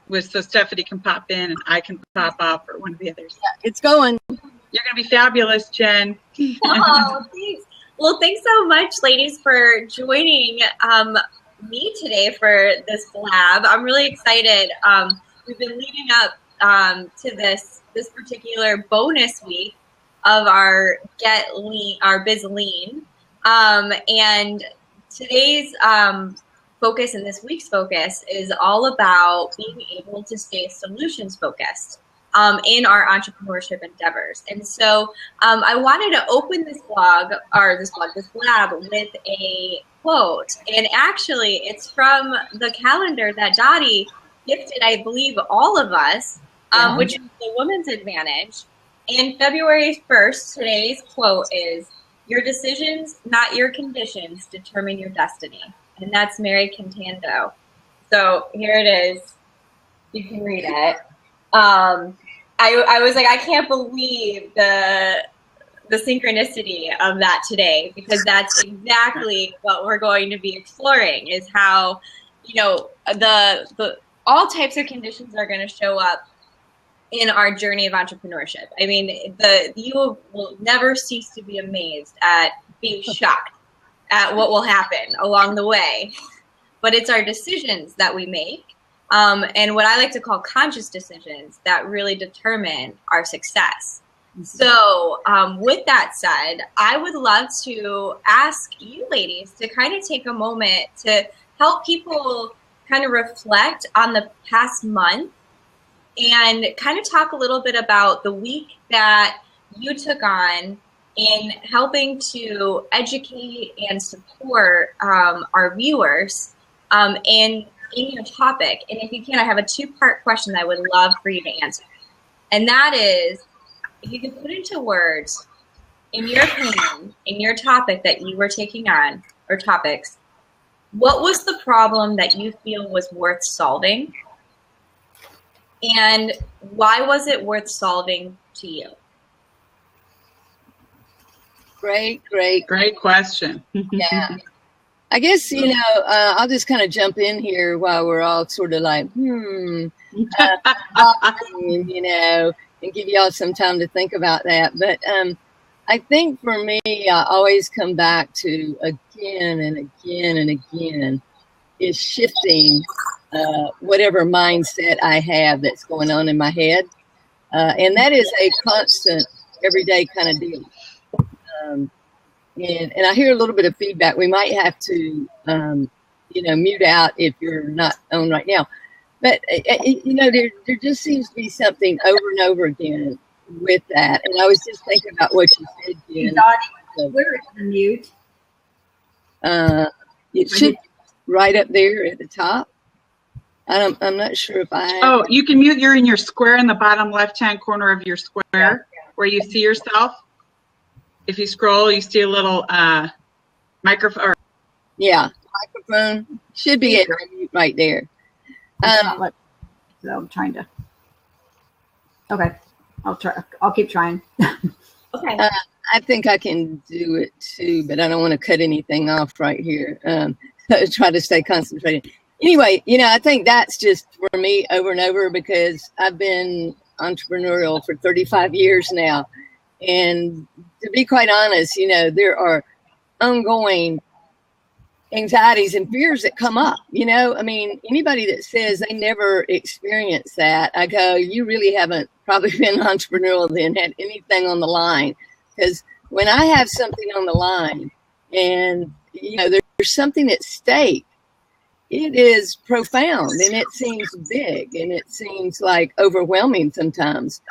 so Stephanie can pop in and I can pop up, or one of the others. Yeah, it's going. You're going to be fabulous, Jen. Oh, thanks. Well, thanks so much, ladies, for joining me today for this BLAB. I'm really excited. We've been leading up to this particular bonus week of our Get Lean, our Biz Lean, and today's focus and this week's focus is all about being able to stay solutions focused in our entrepreneurship endeavors. And so I wanted to open this BLAB with a quote. And actually, it's from the calendar that Dottie gifted, I believe, all of us, which is the Women's Advantage. And February 1st, today's quote is, "Your decisions, not your conditions, determine your destiny." And that's Mary Cantando. So here it is. You can read it. I was like, I can't believe the synchronicity of that today, because that's exactly what we're going to be exploring, is how, the all types of conditions are going to show up in our journey of entrepreneurship. I mean, you will never cease to be amazed at being shocked at what will happen along the way. But it's our decisions that we make, and what I like to call conscious decisions, that really determine our success. So with that said, I would love to ask you ladies to kind of take a moment to help people kind of reflect on the past month and kind of talk a little bit about the week that you took on in helping to educate and support our viewers in your topic. And if you can, I have a two-part question that I would love for you to answer. And that is, if you could put into words, in your opinion, in your topic that you were taking on, or topics, what was the problem that you feel was worth solving? And why was it worth solving to you? Great question. Yeah. I guess, I'll just kind of jump in here while we're all sort of like, and give y'all some time to think about that. But I think for me, I always come back to again and again and again is shifting whatever mindset I have that's going on in my head. And that is a constant, everyday kind of deal. And I hear a little bit of feedback. We might have to, mute out if you're not on right now. But, there just seems to be something over and over again with that. And I was just thinking about what you said, Jen. Where is the mute? It should be right up there at the top. I'm not sure if I... Oh, you can mute. You're in your square in the bottom left-hand corner of your square where you see yourself. If you scroll, you see a little microphone. Yeah, microphone should be it right there. So I'm trying to. Okay, I'll try. I'll keep trying. Okay. I think I can do it too, but I don't want to cut anything off right here. So try to stay concentrated. Anyway, I think that's just for me over and over, because I've been entrepreneurial for 35 years now. And to be quite honest, there are ongoing anxieties and fears that come up. I mean, anybody that says they never experienced that, I go, you really haven't probably been entrepreneurial then, had anything on the line. Because when I have something on the line and, there's something at stake, it is profound and it seems big and it seems like overwhelming sometimes.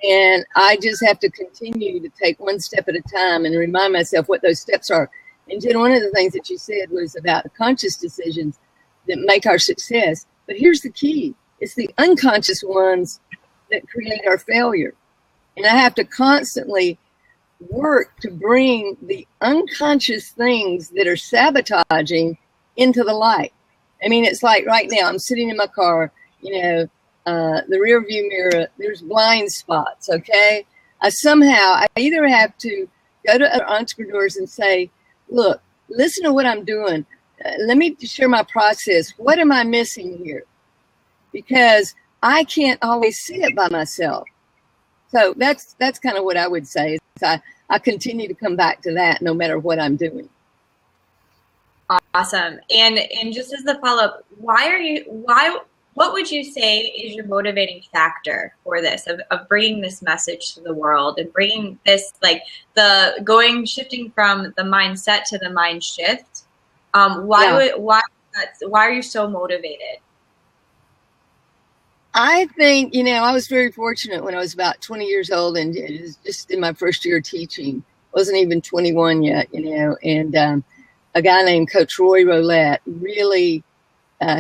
And I just have to continue to take one step at a time and remind myself what those steps are. And Jen, one of the things that you said was about the conscious decisions that make our success. But here's the key. It's the unconscious ones that create our failure. And I have to constantly work to bring the unconscious things that are sabotaging into the light. I mean, it's like right now, I'm sitting in my car, the rear view mirror, there's blind spots, okay? I either have to go to other entrepreneurs and say, look, listen to what I'm doing. Let me share my process. What am I missing here? because I can't always see it by myself. So that's kind of what I would say. Is I continue to come back to that no matter what I'm doing. Awesome. And just as the follow-up, what would you say is your motivating factor for this, of bringing this message to the world and bringing this, like shifting from the mindset to the mind shift? Why are you so motivated? I think, I was very fortunate when I was about 20 years old, and it was just in my first year teaching. Wasn't even 21 yet, and a guy named Coach Roy Roulette, really,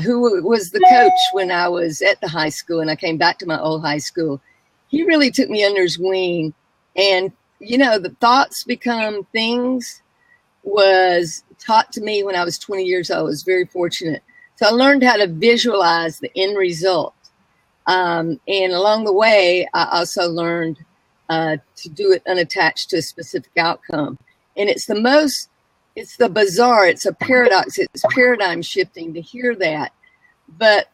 who was the coach when I was at the high school and I came back to my old high school. He really took me under his wing, and, the thoughts become things was taught to me when I was 20 years old. I was very fortunate. So I learned how to visualize the end result. And along the way, I also learned to do it unattached to a specific outcome. And it's the bizarre, it's a paradox, it's paradigm shifting to hear that. But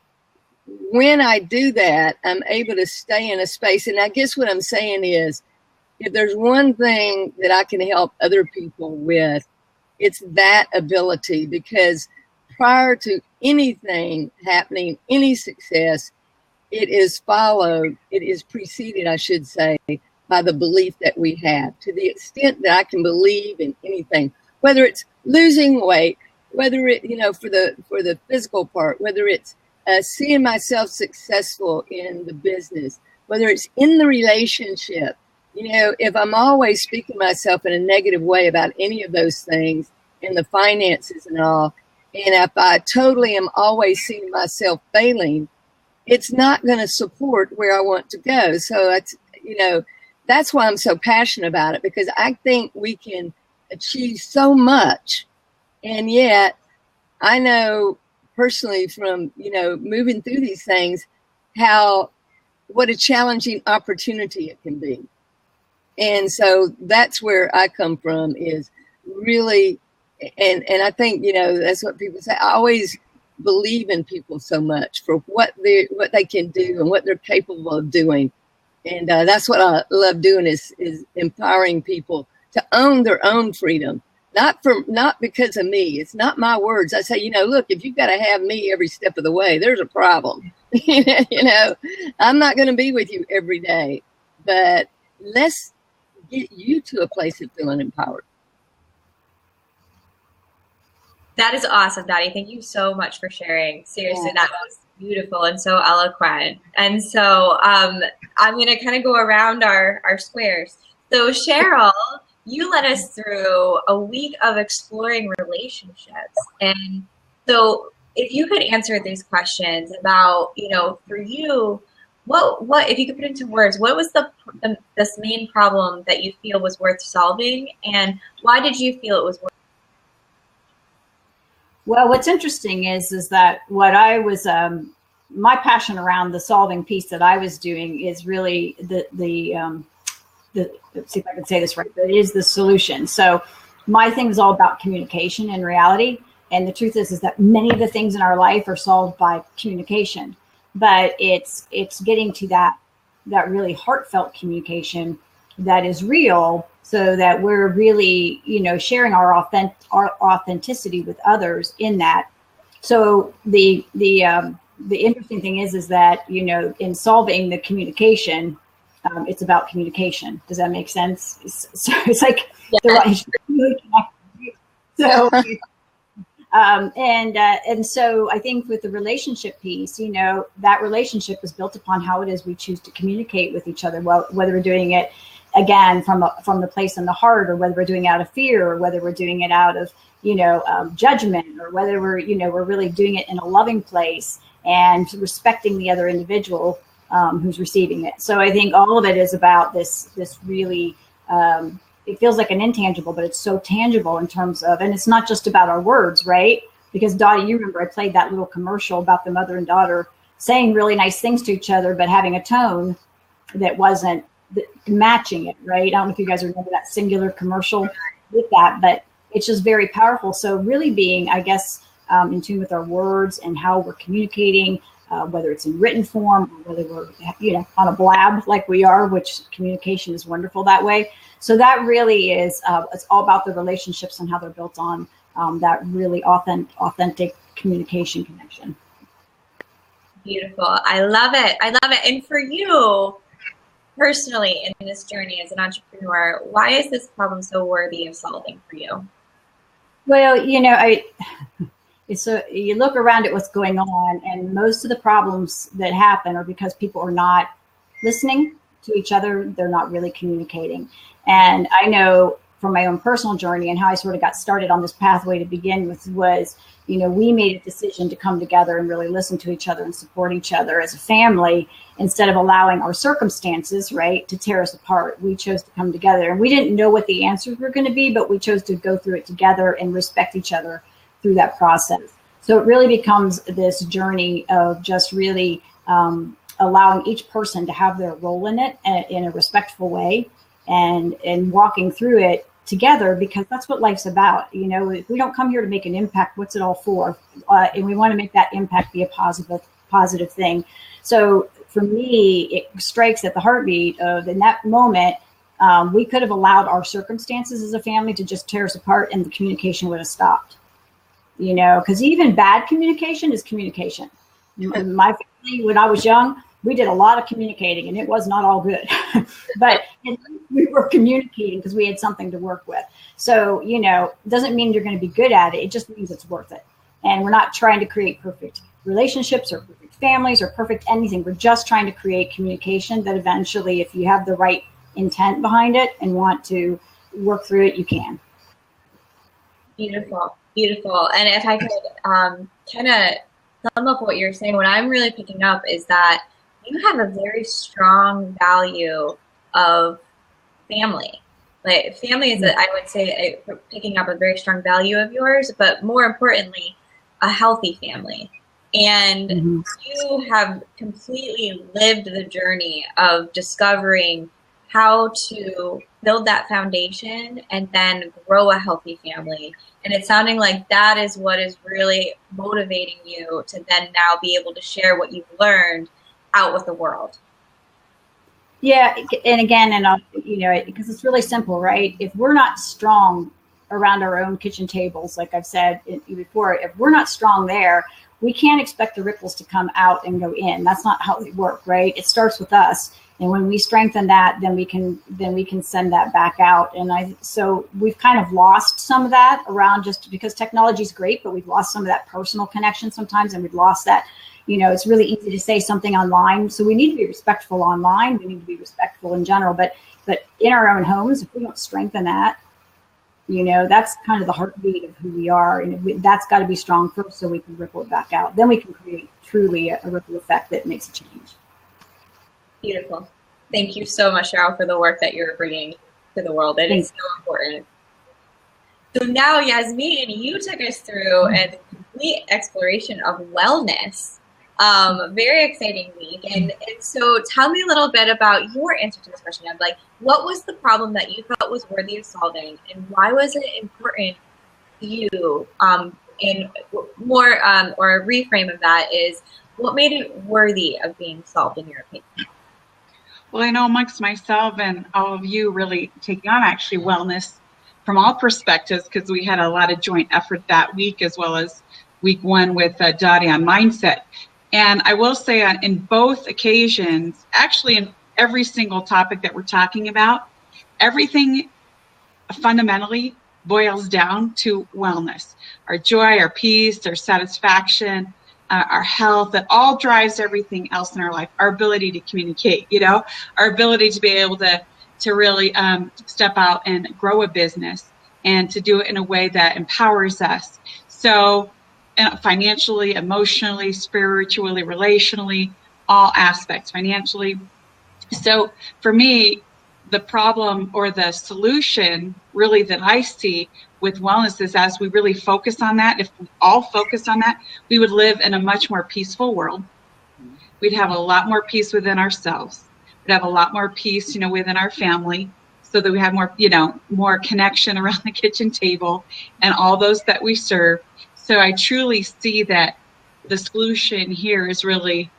when I do that, I'm able to stay in a space. And I guess what I'm saying is, if there's one thing that I can help other people with, it's that ability, because prior to anything happening, any success, it is preceded, I should say, by the belief that we have. To the extent that I can believe in anything, whether it's losing weight, whether it, for the physical part, whether it's seeing myself successful in the business, whether it's in the relationship, if I'm always speaking myself in a negative way about any of those things, and the finances and all, and if I totally am always seeing myself failing, it's not going to support where I want to go. So that's why I'm so passionate about it, because I think we can achieve so much. And yet I know personally from, moving through these things, what a challenging opportunity it can be. And so that's where I come from, is really, and I think, that's what people say. I always believe in people so much for what they can do and what they're capable of doing. And that's what I love doing, is empowering people to own their own freedom, not because of me. It's not my words. I say, look, if you've got to have me every step of the way, there's a problem. I'm not going to be with you every day, but let's get you to a place of feeling empowered. That is awesome, Dottie. Thank you so much for sharing. Seriously, that was beautiful and so eloquent. And so I'm going to kind of go around our squares. So Cheryl, you led us through a week of exploring relationships. And so if you could answer these questions about, for you, what if you could put into words, what was this main problem that you feel was worth solving, and why did you feel it was worth? Well, what's interesting is that what I was, my passion around the solving piece that I was doing is really the let's see if I can say this right, but it is the solution. So my thing is all about communication in reality. And the truth is that many of the things in our life are solved by communication, but it's getting to that really heartfelt communication that is real, so that we're really, sharing our authenticity with others in that. So the interesting thing is that, in solving the communication, it's about communication. Does that make sense? So it's like, so, and so I think with the relationship piece, that relationship is built upon how it is we choose to communicate with each other. Well, whether we're doing it again from the place in the heart, or whether we're doing it out of fear, or whether we're doing it out of judgment, or whether we're really doing it in a loving place and respecting the other individual who's receiving it. So I think all of it is about this really it feels like an intangible, but it's so tangible in terms of, and it's not just about our words, right? Because Dottie, you remember I played that little commercial about the mother and daughter saying really nice things to each other, but having a tone that wasn't matching it, right? I don't know if you guys remember that singular commercial with that, but it's just very powerful. So really being, I guess, in tune with our words and how we're communicating, whether it's in written form or whether we're, on a BLAB like we are, which communication is wonderful that way. So that really is, it's all about the relationships and how they're built on that really authentic communication connection. Beautiful. I love it. I love it. And for you personally in this journey as an entrepreneur, why is this problem so worthy of solving for you? Well, you look around at what's going on, and most of the problems that happen are because people are not listening to each other. They're not really communicating. And I know from my own personal journey and how I sort of got started on this pathway to begin with was, we made a decision to come together and really listen to each other and support each other as a family instead of allowing our circumstances, right, to tear us apart. We chose to come together, and we didn't know what the answers were going to be, but we chose to go through it together and respect each other through that process. So it really becomes this journey of just really allowing each person to have their role in it in a respectful way and walking through it together, because that's what life's about. If we don't come here to make an impact, what's it all for? And we want to make that impact be a positive thing. So for me, it strikes at the heartbeat of, in that moment, we could have allowed our circumstances as a family to just tear us apart and the communication would have stopped. Because even bad communication is communication. In my family, when I was young, we did a lot of communicating and it was not all good, but we were communicating because we had something to work with. So, it doesn't mean you're going to be good at it. It just means it's worth it. And we're not trying to create perfect relationships or perfect families or perfect anything. We're just trying to create communication that eventually, if you have the right intent behind it and want to work through it, you can. Beautiful, beautiful. And if I could kind of sum up what you're saying, what I'm really picking up is that you have a very strong value of family. Like family is, I would say, picking up a very strong value of yours, but more importantly, a healthy family. And you have completely lived the journey of discovering how to build that foundation and then grow a healthy family. And it's sounding like that is what is really motivating you to then now be able to share what you've learned out with the world. Yeah, and again, because it's really simple, right? If we're not strong around our own kitchen tables, like I've said before, if we're not strong there, we can't expect the ripples to come out and go in. That's not how they work, right? It starts with us, and when we strengthen that, then we can send that back out. And so we've kind of lost some of that around, just because technology is great, but we've lost some of that personal connection sometimes, and we've lost that. It's really easy to say something online. So we need to be respectful online. We need to be respectful in general. But in our own homes, if we don't strengthen that, that's kind of the heartbeat of who we are. And that's got to be strong first so we can ripple it back out. Then we can create truly a ripple effect that makes a change. Beautiful. Thank you so much, Cheryl, for the work that you're bringing to the world. It is so important. So now, Yasmin, you took us through a complete exploration of wellness. Very exciting week. And so tell me a little bit about your answer to this question of what was the problem that you thought was worthy of solving, and why was it important to you? And more, or a reframe of that is, what made it worthy of being solved in your opinion? Well, I know amongst myself and all of you really taking on actually wellness from all perspectives, because we had a lot of joint effort that week, as well as week one with Dottie on mindset. And I will say in both occasions, actually in every single topic that we're talking about, everything fundamentally boils down to wellness. Our joy, our peace, our satisfaction, our health, that all drives everything else in our life. Our ability to communicate, our ability to be able to really step out and grow a business, and to do it in a way that empowers us. So financially, emotionally, spiritually, relationally, all aspects, financially. So for me, the problem or the solution really that I see with wellness is, as we really focus on that, if we all focus on that, we would live in a much more peaceful world. We'd have a lot more peace within ourselves. We'd have a lot more peace, within our family, so that we have more, more connection around the kitchen table and all those that we serve. So I truly see that the solution here is really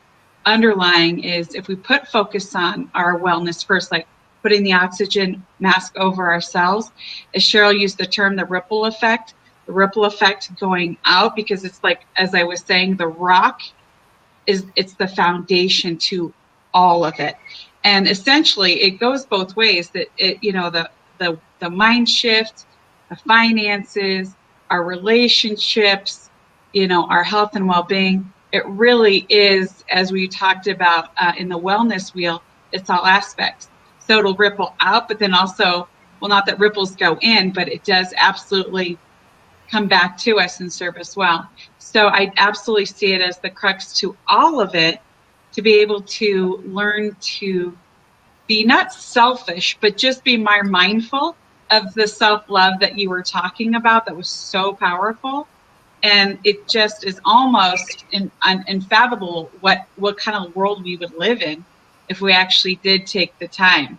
underlying is if we put focus on our wellness first, like putting the oxygen mask over ourselves, as Cheryl used the term, the ripple effect going out, because it's like, as I was saying, the rock it's the foundation to all of it. And essentially it goes both ways, that it, you know, the mind shift, the finances, our relationships, you know, our health and well-being. It really is, as we talked about in the wellness wheel, it's all aspects. So it'll ripple out, but then also, well, not that ripples go in, but it does absolutely come back to us and serve us well. So I absolutely see it as the crux to all of it, to be able to learn to be not selfish, but just be more mindful of the self-love that you were talking about. That was so powerful. And it just is almost unfathomable what kind of world we would live in if we actually did take the time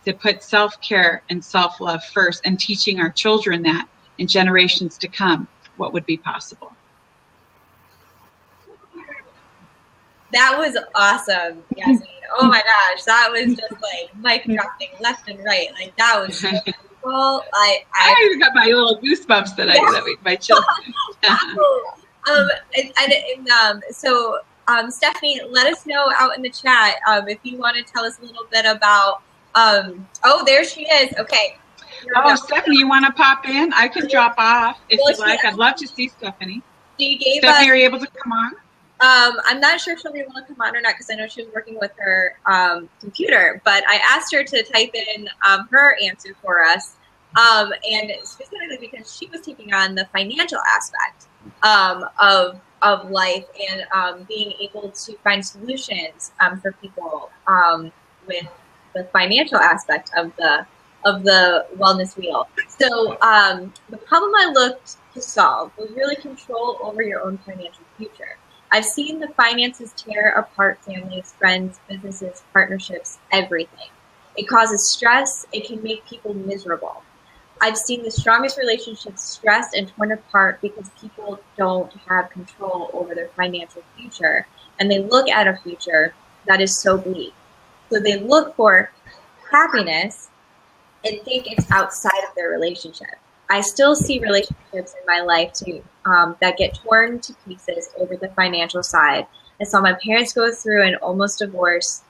to put self-care and self-love first, and teaching our children that in generations to come, what would be possible. That was awesome, Yasmin. Oh my gosh, that was just like mic dropping left and right. Like that was so cool. I even got my little goosebumps that my children. So Stephanie, let us know out in the chat if you want to tell us a little bit about. Oh, there she is. Okay. Oh, Stephanie, you want to pop in? I can drop off if you like. I'd love to see Stephanie. She gave Stephanie, us, are you able to come on? I'm not sure if she'll be able to come on or not, because I know she was working with her computer, but I asked her to type in her answer for us, and specifically because she was taking on the financial aspect of life, and being able to find solutions for people with the financial aspect of the wellness wheel. So the problem I looked to solve was really control over your own financial future. I've seen the finances tear apart families, friends, businesses, partnerships, everything. It causes stress. It can make people miserable. I've seen the strongest relationships stressed and torn apart because people don't have control over their financial future, and they look at a future that is so bleak. So they look for happiness and think it's outside of their relationship. I still see relationships in my life too that get torn to pieces over the financial side. I saw my parents go through an almost divorce.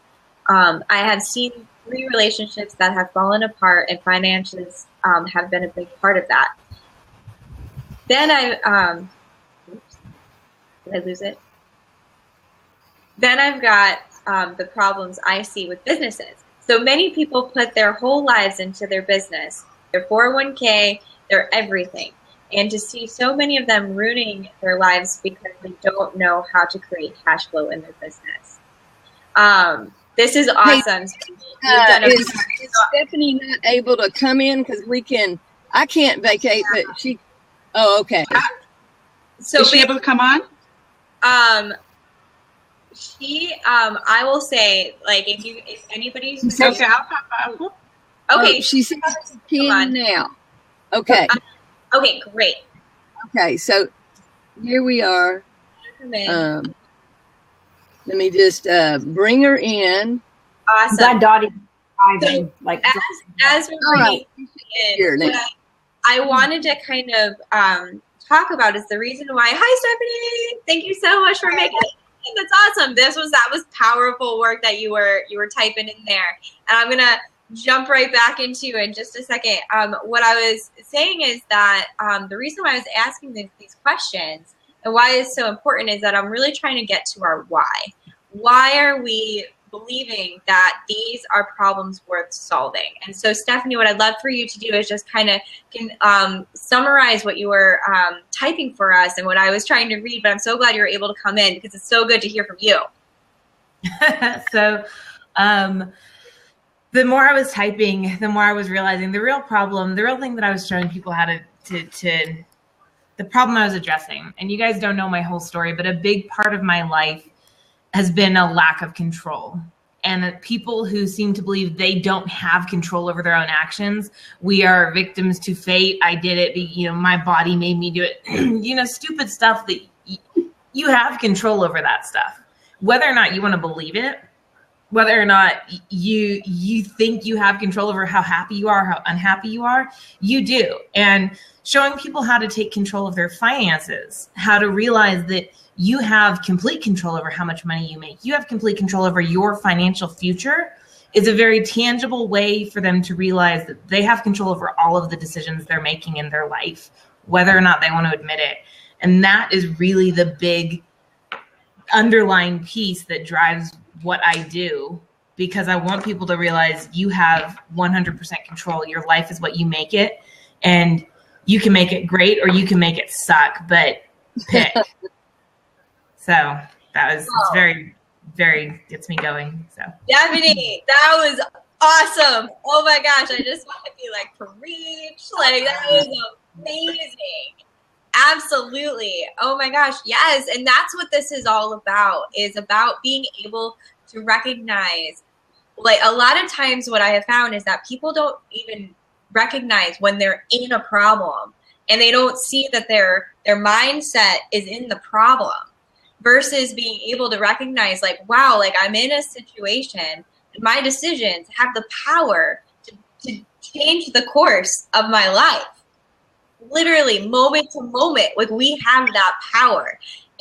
I have seen 3 relationships that have fallen apart, and finances have been a big part of that. Then did I lose it? Then I've got the problems I see with businesses. So many people put their whole lives into their business, their 401k, their everything. And to see so many of them ruining their lives because they don't know how to create cash flow in their business. This is awesome. Is Stephanie not able to come in? Because I can't vacate, but she, oh, okay. So is she able to come on? I will say, like, if anybody. Okay, I'll pop up. Okay. She says she can now. Okay. Okay, great. Okay, so here we are. Let me just bring her in. Awesome. That Dottie driving, like as we're bringing in, I wanted to kind of talk about is the reason why. Hi, Stephanie. Thank you so much for making it. That's awesome. That was powerful work that you were typing in there, and I'm gonna jump right back into in just a second. What I was saying is that the reason why I was asking these questions and why it's so important is that I'm really trying to get to our why. Why are we believing that these are problems worth solving? And so, Stephanie, what I'd love for you to do is just kind of summarize what you were typing for us and what I was trying to read, but I'm so glad you were able to come in because it's so good to hear from you. So the more I was typing, the more I was realizing the real thing that I was showing people how to the problem I was addressing. And you guys don't know my whole story, but a big part of my life has been a lack of control. And people who seem to believe they don't have control over their own actions, we are victims to fate. I did it, my body made me do it. Stupid stuff that you have control over that stuff. Whether or not you want to believe it, whether or not you think you have control over how happy you are, how unhappy you are, you do. And showing people how to take control of their finances, how to realize that you have complete control over how much money you make, you have complete control over your financial future, is a very tangible way for them to realize that they have control over all of the decisions they're making in their life, whether or not they want to admit it. And that is really the big underlying piece that drives what I do, because I want people to realize you have 100% control. Your life is what you make it, and you can make it great or you can make it suck, but pick. So that was it's very, very gets me going. So Stephanie, that was awesome. Oh my gosh, I just want to be like, preach. Like, that was amazing. Absolutely. Oh my gosh, yes. And that's what this is all about, is about being able to recognize, like, a lot of times what I have found is that people don't even recognize when they're in a problem, and they don't see that their mindset is in the problem, versus being able to recognize, like, wow, like, I'm in a situation and my decisions have the power to change the course of my life. Literally moment to moment, like, we have that power.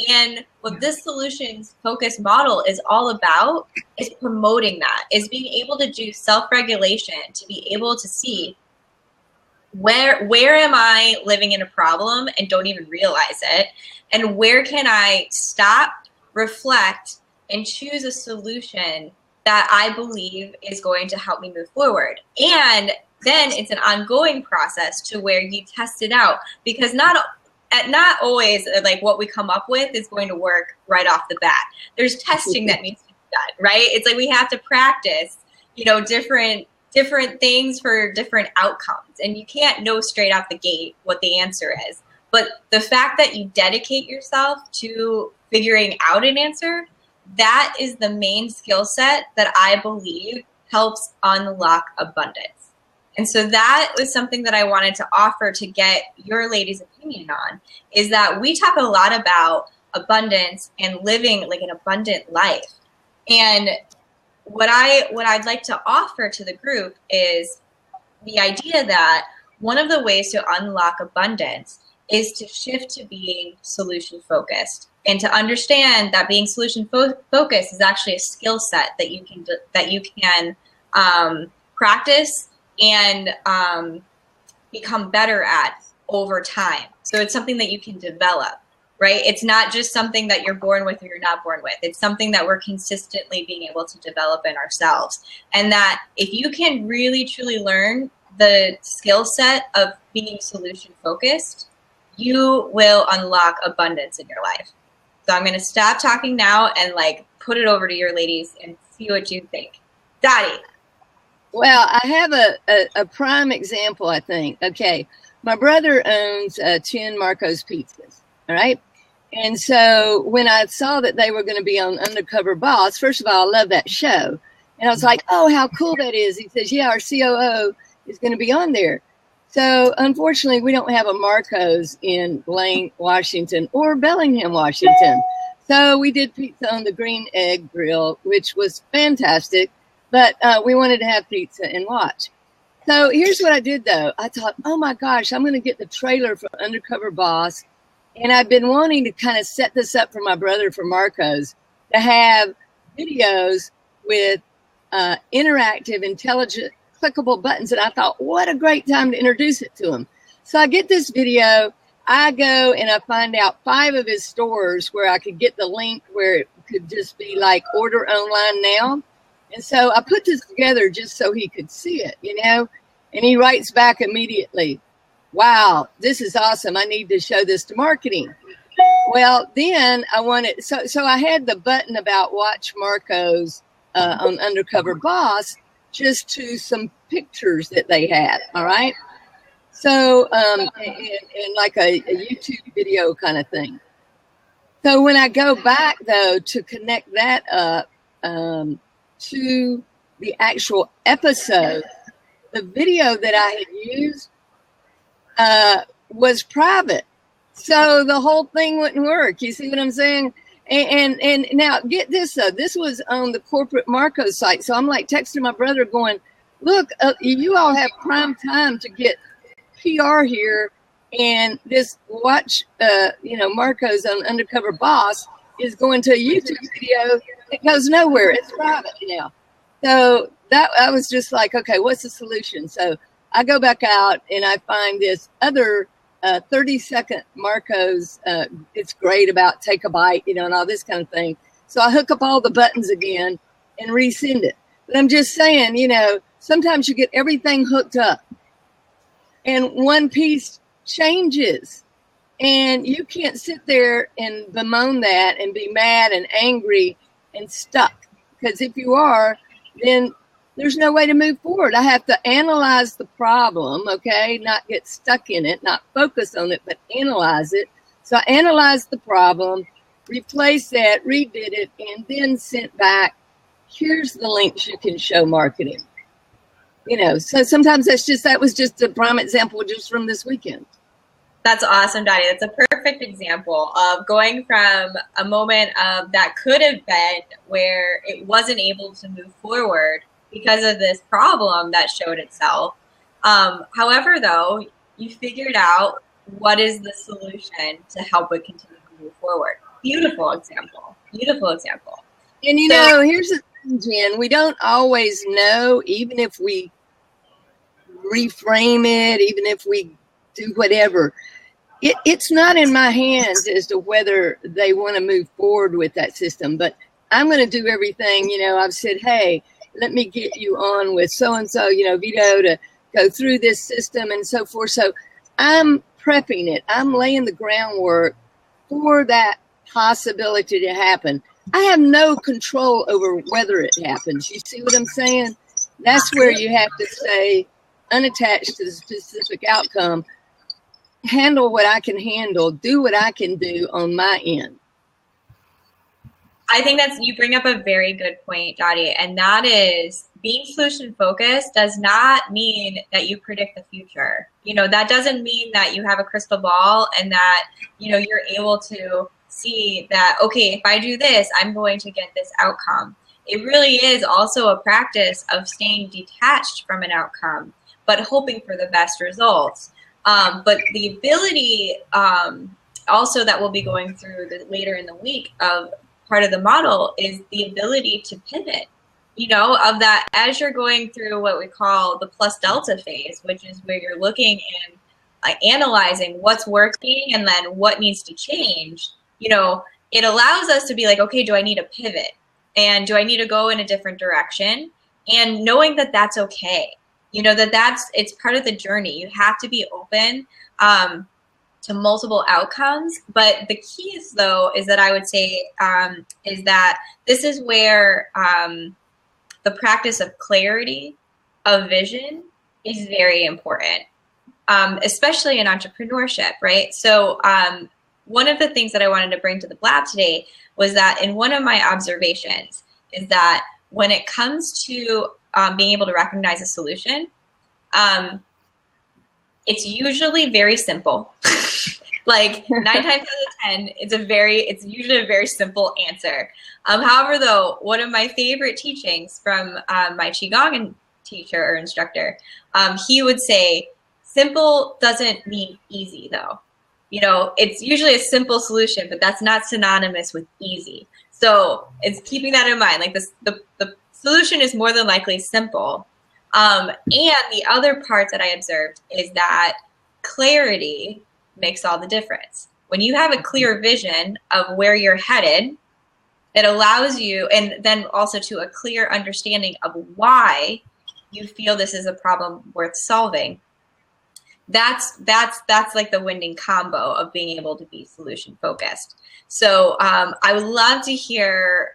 And what this solutions focused model is all about is promoting that, is being able to do self-regulation, to be able to see where am I living in a problem and don't even realize it, and where can I stop, reflect, and choose a solution that I believe is going to help me move forward. And then it's an ongoing process to where you test it out, because not always like what we come up with is going to work right off the bat. There's testing that needs to be done, right? It's like we have to practice, different things for different outcomes, and you can't know straight out the gate what the answer is. But the fact that you dedicate yourself to figuring out an answer, that is the main skill set that I believe helps unlock abundance. And so that was something that I wanted to offer to get your ladies' opinion on, is that we talk a lot about abundance and living like an abundant life. And what I'd like to offer to the group is the idea that one of the ways to unlock abundance is to shift to being solution focused, and to understand that being solution focused is actually a skill set that you can practice and become better at over time. So it's something that you can develop, right? It's not just something that you're born with or you're not born with. It's something that we're consistently being able to develop in ourselves. And that if you can really truly learn the skill set of being solution focused, you will unlock abundance in your life. So I'm going to stop talking now and put it over to your ladies and see what you think. Dottie. Well, I have a prime example, I think. Okay, my brother owns 10 Marco's Pizzas, all right? And so when I saw that they were going to be on Undercover Boss, first of all, I love that show. And I was like, oh, how cool that is. He says, yeah, our COO is going to be on there. So unfortunately, we don't have a Marco's in Blaine, Washington, or Bellingham, Washington. So we did pizza on the Green Egg Grill, which was fantastic. But we wanted to have pizza and watch. So here's what I did, though. I thought, oh, my gosh, I'm going to get the trailer for Undercover Boss. And I've been wanting to kind of set this up for my brother for Marco's, to have videos with interactive, intelligent, clickable buttons. And I thought, what a great time to introduce it to him. So I get this video. I go and I find out 5 of his stores where I could get the link where it could just be like order online now. And so I put this together just so he could see it, and he writes back immediately, wow, this is awesome. I need to show this to marketing. Well, then I wanted, so I had the button about watch Marco's on Undercover Boss, just to some pictures that they had. All right. So, and like a YouTube video kind of thing. So when I go back though, to connect that up, to the actual episode, the video that I had used was private. So the whole thing wouldn't work. You see what I'm saying? And now get this, this was on the corporate Marco site. So I'm like texting my brother going, look, you all have prime time to get PR here. And this watch, Marco's on Undercover Boss is going to a YouTube video. It goes nowhere. It's private now. So that I was just like, okay, what's the solution? So I go back out and I find this other 30-second Marco's. It's great about take a bite, and all this kind of thing. So I hook up all the buttons again and resend it. But I'm just saying, sometimes you get everything hooked up and one piece changes, and you can't sit there and bemoan that and be mad and angry and stuck, because if you are, then there's no way to move forward. I have to analyze the problem, okay, not get stuck in it, not focus on it, but analyze it. So I analyzed the problem, replaced that, redid it, and then sent back, here's the links you can show marketing. So sometimes that was just a prime example just from this weekend. That's awesome, Dottie. That's a perfect example of going from a moment of that could have been where it wasn't able to move forward because of this problem that showed itself. However, though, you figured out what is the solution to help it continue to move forward. Beautiful example. Beautiful example. And here's the thing, Jen, we don't always know, even if we reframe it, even if we do whatever, it's not in my hands as to whether they want to move forward with that system. But I'm going to do everything. I've said, hey, let me get you on with so-and-so, Vito, to go through this system and so forth. So I'm prepping it. I'm laying the groundwork for that possibility to happen. I have no control over whether it happens. You see what I'm saying? That's where you have to stay unattached to the specific outcome, handle what I can handle, do what I can do on my end. I think you bring up a very good point, Dottie, and that is being solution focused does not mean that you predict the future. That doesn't mean that you have a crystal ball and that, you're able to see that, okay, if I do this, I'm going to get this outcome. It really is also a practice of staying detached from an outcome, but hoping for the best results. But the ability also that we'll be going through later in the week of part of the model is the ability to pivot, of that as you're going through what we call the plus delta phase, which is where you're looking and analyzing what's working and then what needs to change. It allows us to be like, okay, do I need a pivot? And do I need to go in a different direction? And knowing that that's okay. It's part of the journey. You have to be open to multiple outcomes. But the keys, though, is that I would say is that this is where the practice of clarity, of vision, is very important, especially in entrepreneurship, right? So one of the things that I wanted to bring to the BLAB today was that in one of my observations is that when it comes to being able to recognize a solution, it's usually very simple. Like 9 times out of 10, it's usually a very simple answer. However, though, one of my favorite teachings from my Qigong teacher or instructor, he would say, simple doesn't mean easy, though. It's usually a simple solution, but that's not synonymous with easy. So it's keeping that in mind. Like the solution is more than likely simple. And the other part that I observed is that clarity makes all the difference. When you have a clear vision of where you're headed, it allows you, and then also to a clear understanding of why you feel this is a problem worth solving. That's like the winning combo of being able to be solution focused. So I would love to hear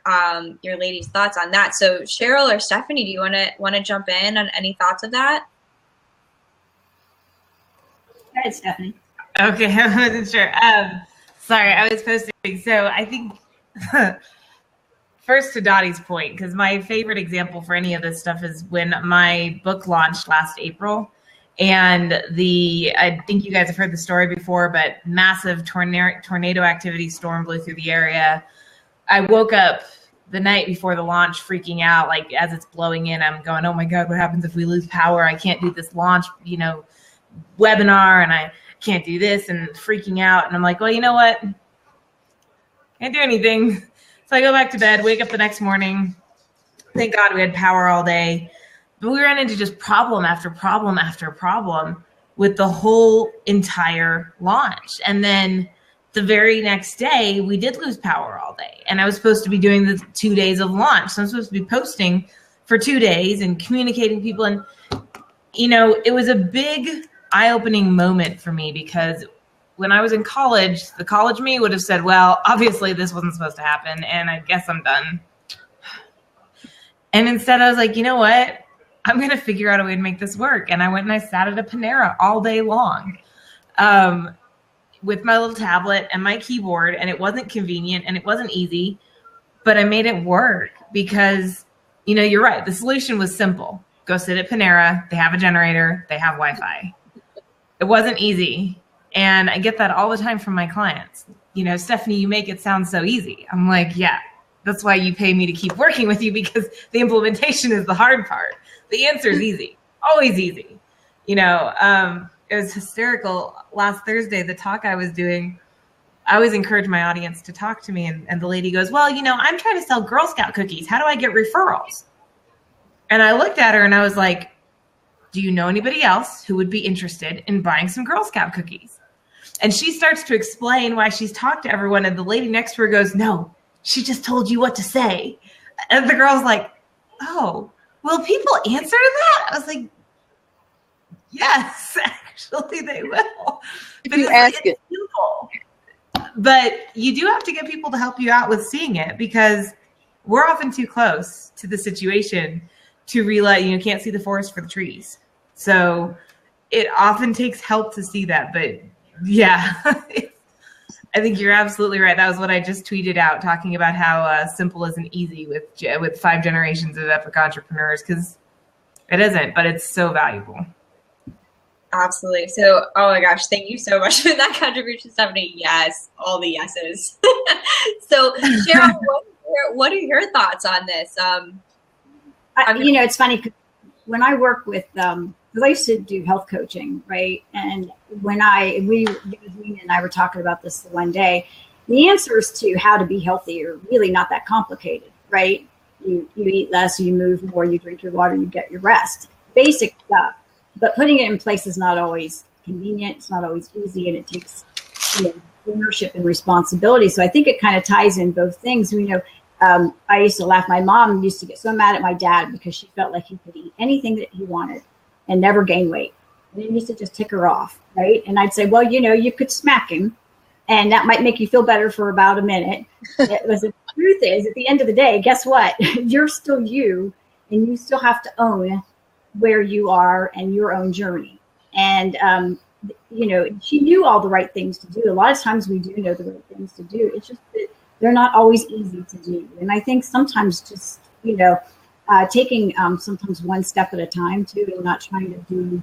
your ladies' thoughts on that. So Cheryl or Stephanie, do you want to jump in on any thoughts of that? Go ahead, Stephanie. Okay, I wasn't sure. Sorry, I was posting. So I think first to Dottie's point, because my favorite example for any of this stuff is when my book launched last April. And I think you guys have heard the story before, but massive tornado activity storm blew through the area. I woke up the night before the launch freaking out, like as it's blowing in, I'm going, oh my God, what happens if we lose power? I can't do this launch, webinar, and I can't do this, and freaking out. And I'm like, well, you know what? Can't do anything. So I go back to bed, wake up the next morning. Thank God we had power all day. But we ran into just problem after problem after problem with the whole entire launch. And then the very next day, we did lose power all day. And I was supposed to be doing the 2 days of launch. So I'm supposed to be posting for 2 days and communicating people. And, it was a big eye-opening moment for me, because when I was in college, the college me would have said, well, obviously this wasn't supposed to happen, and I guess I'm done. And instead I was like, you know what? I'm going to figure out a way to make this work. And I went and I sat at a Panera all day long with my little tablet and my keyboard, and it wasn't convenient and it wasn't easy, but I made it work because, you're right. The solution was simple. Go sit at Panera. They have a generator. They have Wi-Fi. It wasn't easy. And I get that all the time from my clients. Stephanie, you make it sound so easy. I'm like, yeah, that's why you pay me to keep working with you, because the implementation is the hard part. The answer is easy, always easy. It was hysterical. Last Thursday, the talk I was doing, I always encourage my audience to talk to me. And the lady goes, well, I'm trying to sell Girl Scout cookies. How do I get referrals? And I looked at her and I was like, do you know anybody else who would be interested in buying some Girl Scout cookies? And she starts to explain why she's talked to everyone. And the lady next to her goes, no, she just told you what to say. And the girl's like, oh, will people answer that? I was like, yes, actually they will. If you ask it. Simple. But you do have to get people to help you out with seeing it, because we're often too close to the situation to realize, you can't see the forest for the trees. So it often takes help to see that. But yeah, I think you're absolutely right. That was what I just tweeted out, talking about how simple isn't easy with 5 generations of epic entrepreneurs, because it isn't, but it's so valuable. Absolutely. So, oh my gosh, thank you so much for that contribution, Stephanie. Yes, all the yeses. So, Cheryl, what are your thoughts on this? It's funny, 'cause when I work with, because I used to do health coaching, right? And when Nina and I were talking about this one day, the answers to how to be healthy are really not that complicated, right? You eat less, you move more, you drink your water, you get your rest. Basic stuff. But putting it in place is not always convenient. It's not always easy, and it takes ownership and responsibility. So I think it kind of ties in both things. I used to laugh. My mom used to get so mad at my dad because she felt like he could eat anything that he wanted and never gain weight. And it used to just tick her off, right? And I'd say, well, you could smack him, and that might make you feel better for about a minute. The truth is, at the end of the day, guess what? You're still you, and you still have to own where you are and your own journey. And, she knew all the right things to do. A lot of times we do know the right things to do. It's just that they're not always easy to do. And I think sometimes just, taking sometimes one step at a time too, and not trying to do,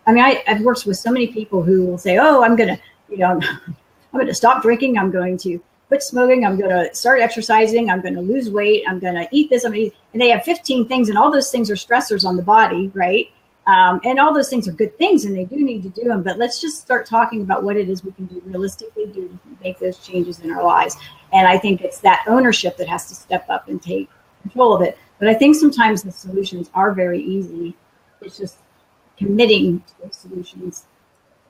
I've worked with so many people who will say, oh, I'm going to stop drinking. I'm going to quit smoking. I'm going to start exercising. I'm going to lose weight. I'm going to eat this. And they have 15 things, and all those things are stressors on the body, right? And all those things are good things, and they do need to do them. But let's just start talking about what it is we can realistically do to make those changes in our lives. And I think it's that ownership that has to step up and take control of it. But I think sometimes the solutions are very easy. It's just committing to those solutions,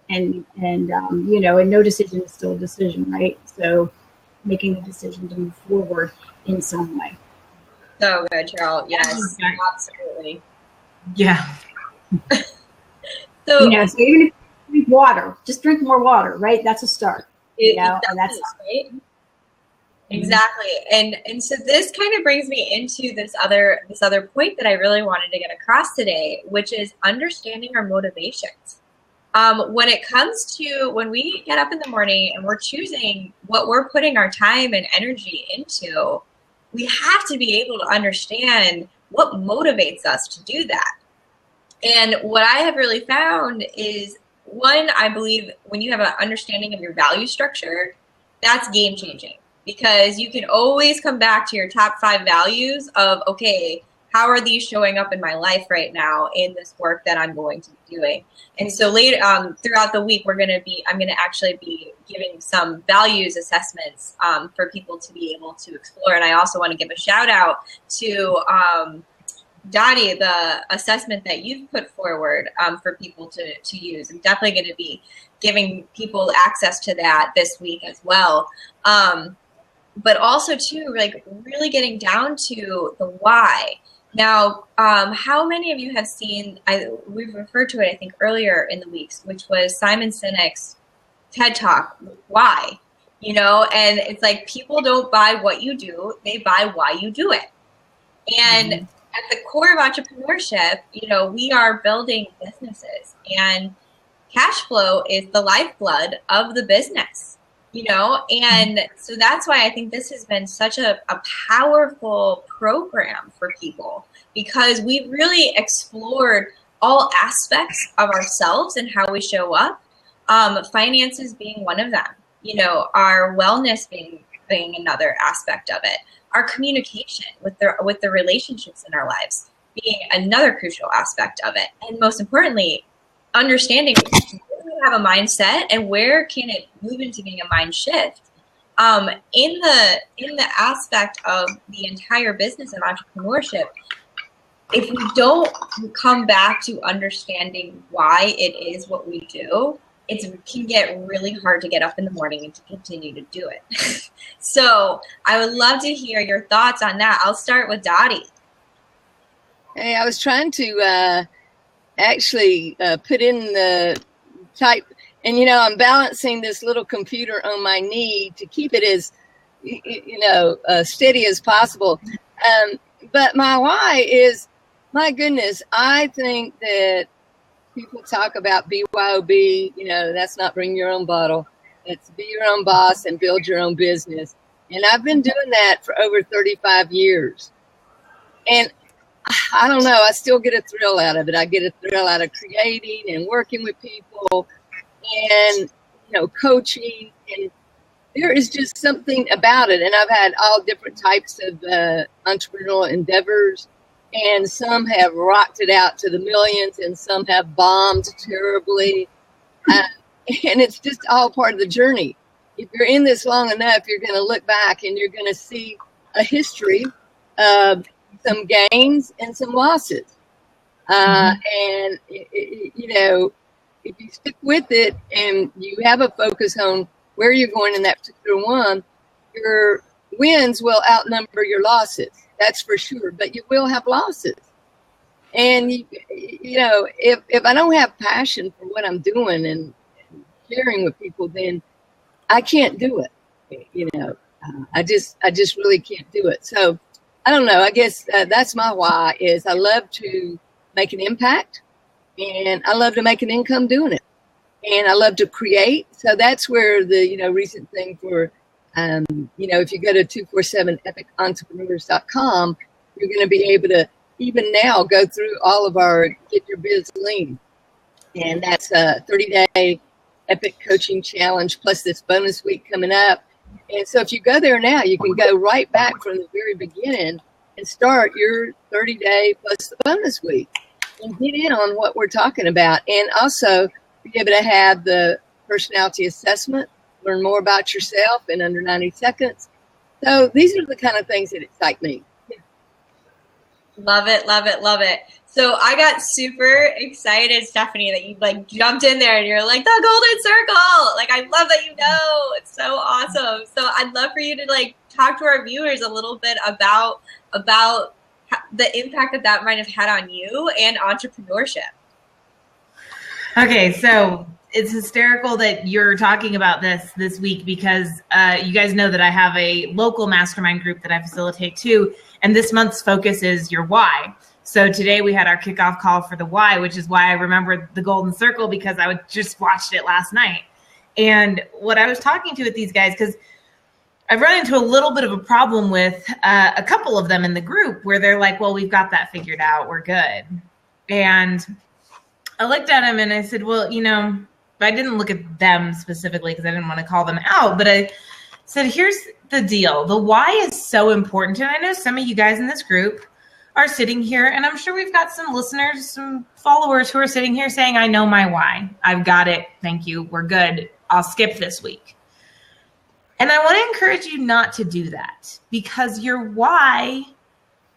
and no decision is still a decision, right? So making the decision to move forward in some way. So good, Cheryl. Yes, absolutely. Yeah. So even if you drink water, just drink more water, right? That's a start. And that's right. Exactly. And so this kind of brings me into this other point that I really wanted to get across today, which is understanding our motivations. When it comes to when we get up in the morning and we're choosing what we're putting our time and energy into, we have to be able to understand what motivates us to do that. And what I have really found is, one, I believe when you have an understanding of your value structure, that's game changing, because you can always come back to your top 5 values of, okay, how are these showing up in my life right now in this work that I'm going to be doing? And so later, throughout the week, I'm going to actually be giving some values assessments for people to be able to explore. And I also want to give a shout out to Dottie, the assessment that you've put forward for people to use. I'm definitely going to be giving people access to that this week as well. But also too, like really getting down to the why. Now, how many of you have seen, we've referred to it, I think, earlier in the weeks, which was Simon Sinek's TED Talk, Why? You know, and it's like, people don't buy what you do, they buy why you do it. And at the core of entrepreneurship, you know, we are building businesses, and cash flow is the lifeblood of the business. You know, and so that's why I think this has been such a powerful program for people, because we've really explored all aspects of ourselves and how we show up. Finances being one of them, you know, our wellness being another aspect of it, our communication with the relationships in our lives being another crucial aspect of it, and most importantly, understanding have a mindset and where can it move into being a mind shift. In the aspect of the entire business and entrepreneurship, if we don't come back to understanding why it is what we do, it can get really hard to get up in the morning and to continue to do it. So I would love to hear your thoughts on that. I'll start with Dottie. Hey, I was trying to actually put in the type, and you know, I'm balancing this little computer on my knee to keep it as steady as possible. But my why is, my goodness, I think that people talk about BYOB, you know, that's not bring your own bottle. It's be your own boss and build your own business. And I've been doing that for over 35 years. And I don't know, I still get a thrill out of it. I get a thrill out of creating and working with people and, you know, coaching. And there is just something about it. And I've had all different types of entrepreneurial endeavors. And some have rocked it out to the millions, and some have bombed terribly. And it's just all part of the journey. If you're in this long enough, you're going to look back and you're going to see a history of some gains and some losses. And, you know, if you stick with it and you have a focus on where you're going in that particular one, your wins will outnumber your losses. That's for sure. But you will have losses. And, you know, if I don't have passion for what I'm doing and sharing with people, then I can't do it. You know, I just really can't do it. So I don't know. I guess that's my why, is I love to make an impact, and I love to make an income doing it, and I love to create. So that's where the, you know, recent thing for, you know, if you go to 247epicentrepreneurs.com, you're going to be able to even now go through all of our Get Your Biz Lean. And that's a 30-day epic coaching challenge plus this bonus week coming up. And so if you go there now, you can go right back from the very beginning and start your 30-day plus the bonus week and get in on what we're talking about. And also be able to have the personality assessment, learn more about yourself in under 90 seconds. So these are the kind of things that excite me. Love it, love it, love it. So I got super excited, Stephanie, that you like jumped in there and you're like, the golden circle. Like, I love that you know. It's so awesome. So I'd love for you to like talk to our viewers a little bit about the impact that might have had on you and entrepreneurship. Okay, so it's hysterical that you're talking about this week, because you guys know that I have a local mastermind group that I facilitate too. And this month's focus is your why. So today we had our kickoff call for the why, which is why I remembered the golden circle, because I just watched it last night. And what I was talking to with these guys, because I've run into a little bit of a problem with a couple of them in the group where they're like, well, we've got that figured out. We're good. And I looked at him and I said, well, I didn't look at them specifically because I didn't want to call them out, but I said, here's the deal. The why is so important. And I know some of you guys in this group are sitting here, and I'm sure we've got some listeners, some followers who are sitting here saying, I know my why. I've got it. Thank you. We're good. I'll skip this week. And I want to encourage you not to do that, because your why